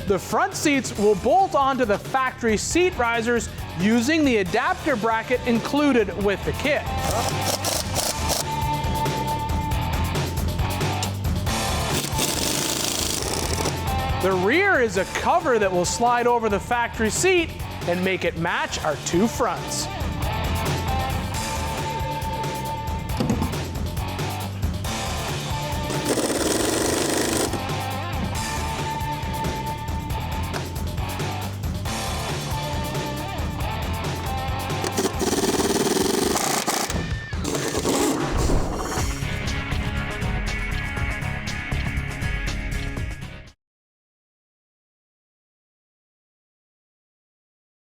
The front seats will bolt onto the factory seat risers using the adapter bracket included with the kit. The rear is a cover that will slide over the factory seat and make it match our two fronts.